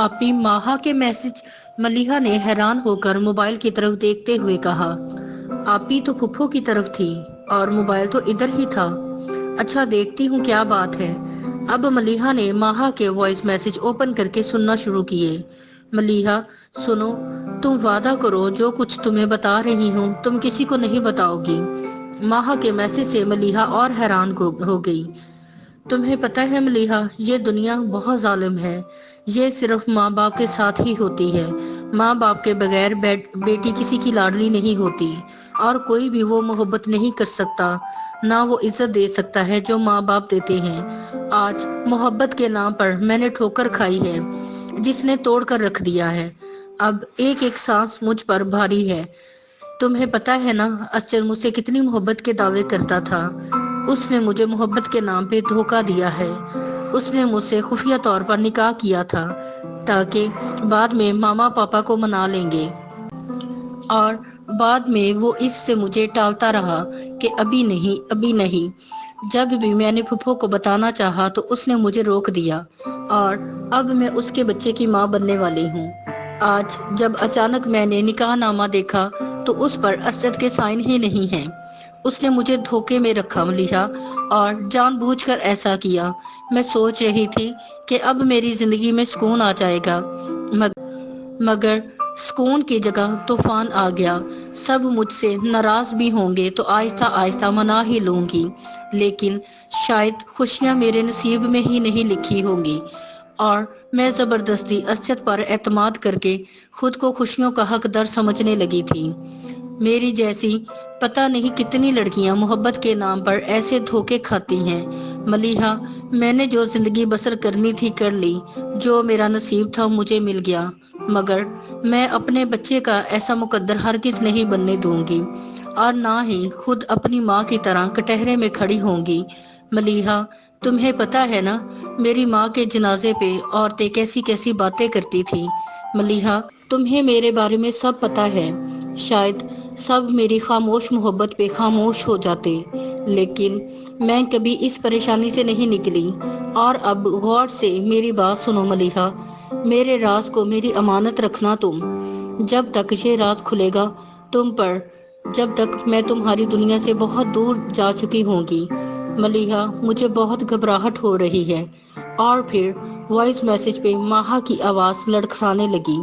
आपी माहा के मैसेज। मलिहा ने हैरान होकर मोबाइल की तरफ देखते हुए कहा, आपी तो फुफ्फो की तरफ थी और मोबाइल तो इधर ही था। अच्छा, देखती हूँ क्या बात है। अब मलिहा ने माहा के वॉइस मैसेज ओपन करके सुनना शुरू किए। मलिहा, सुनो, तुम वादा करो जो कुछ तुम्हें बता रही हूँ तुम किसी को नहीं बताओगी। माहा के मैसेज से मलिहा और हैरान हो गई। तुम्हें पता है मलिहा, ये दुनिया बहुत जालिम है। ये सिर्फ माँ बाप के साथ ही होती है। माँ बाप के बगैर बेटी किसी की लाडली नहीं होती और कोई भी वो मोहब्बत नहीं कर सकता, ना वो इज्जत दे सकता है जो माँ बाप देते हैं। आज मोहब्बत के नाम पर मैंने ठोकर खाई है जिसने तोड़ कर रख दिया है। अब एक एक सांस मुझ पर भारी है। तुम्हें पता है ना, अचल मुझसे कितनी मोहब्बत के दावे करता था। उसने मुझे मोहब्बत के नाम पे धोखा दिया है। उसने मुझसे खुफिया तौर पर निकाह किया था ताकि बाद में मामा पापा को मना लेंगे, और बाद में वो इससे मुझे टालता रहा कि अभी नहीं अभी नहीं। जब भी मैंने फुफ्फो को बताना चाहा तो उसने मुझे रोक दिया और अब मैं उसके बच्चे की माँ बनने वाली हूँ। आज जब अचानक मैंने निकाहनामा देखा तो उस पर असद के साइन ही नहीं है। उसने मुझे धोखे में रखा मलिहा, और जानबूझकर ऐसा किया। मैं सोच रही थी कि अब मेरी जिंदगी में सुकून आ जाएगा, मगर सुकून की जगह तूफान आ गया। सब मुझसे नाराज भी होंगे तो आहिस्ता आहिस्ता मना ही लूंगी, लेकिन शायद खुशियां मेरे नसीब में ही नहीं लिखी होंगी। और मैं जबरदस्ती असद पर एतमाद करके खुद को खुशियों का हकदार समझने लगी थी। मेरी जैसी पता नहीं कितनी लड़कियां मोहब्बत के नाम पर ऐसे धोखे खाती हैं। मलिहा, मैंने जो जिंदगी बसर करनी थी कर ली। जो मेरा नसीब था मुझे मिल गया, मगर मैं अपने बच्चे का ऐसा मुकद्दर हरगिज नहीं बनने दूंगी, और ना ही खुद अपनी माँ की तरह कटहरे में खड़ी होंगी। मलिहा, तुम्हें पता है ना, मेरी माँ के जनाजे पे औरतें कैसी कैसी बातें करती थी। मलिहा, तुम्हें मेरे बारे में सब पता है। शायद सब मेरी खामोश मोहब्बत पे खामोश हो जाते, लेकिन मैं कभी इस परेशानी से नहीं निकली। और अब गौर से मेरी बात सुनो मलिहा, मेरे राज को मेरी अमानत रखना तुम। जब तक ये राज खुलेगा तुम पर, जब तक मैं तुम्हारी दुनिया से बहुत दूर जा चुकी होंगी। मलिहा, मुझे बहुत घबराहट हो रही है। और फिर वॉइस मैसेज पे माहा की आवाज लड़खड़ाने लगी।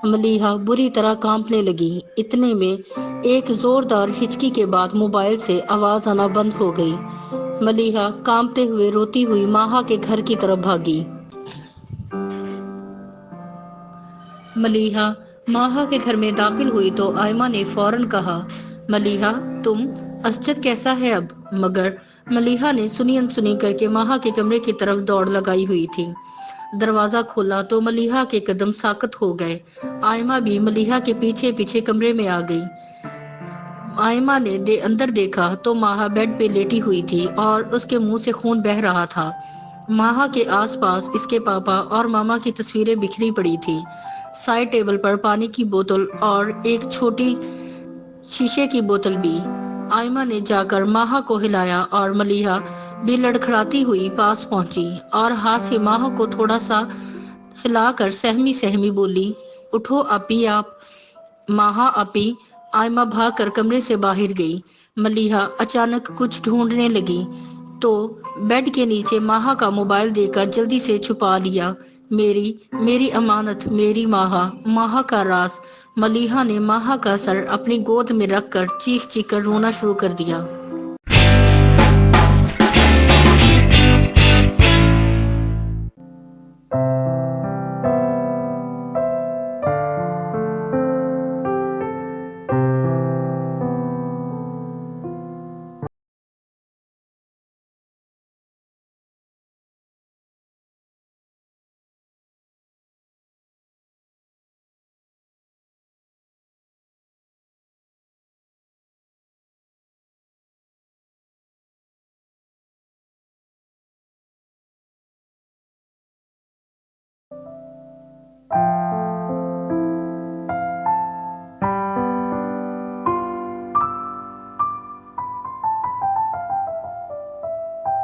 मलिहा बुरी तरह कांपने लगी। इतने में एक जोरदार हिचकी के बाद मोबाइल से आवाज आना बंद हो गई। मलिहा कांपते हुए रोती हुई माहा के घर की तरफ भागी। मलिहा माहा के घर में दाखिल हुई तो आयमा ने फौरन कहा, मलिहा तुम, असद कैसा है अब? मगर मलिहा ने सुनी अनसुनी करके माहा के कमरे की तरफ दौड़ लगाई हुई थी। दरवाजा खोला तो मलिहा के कदम साकत हो गए। आयमा भी मलिहा के पीछे पीछे कमरे में आ गई। आयमा ने अंदर देखा तो माहा बेड पे लेटी हुई थी और उसके मुंह से खून बह रहा था। माहा के आसपास इसके पापा और मामा की तस्वीरें बिखरी पड़ी थी। साइड टेबल पर पानी की बोतल और एक छोटी शीशे की बोतल भी। आयमा ने जाकर माहा को हिलाया और मलिहा भी लड़खड़ाती हुई पास पहुंची और हाथ से माहा को थोड़ा सा हिलाकर सहमी सहमी बोली, उठो आपी आप। माहा आपी। आयमा भागकर कमरे से बाहर गई। मलिहा अचानक कुछ ढूंढने लगी तो बेड के नीचे माहा का मोबाइल देखकर जल्दी से छुपा लिया। मेरी अमानत, मेरी माहा का राज। मलिहा ने माहा का सर अपनी गोद में रखकर चीख चीख कर रोना शुरू कर दिया।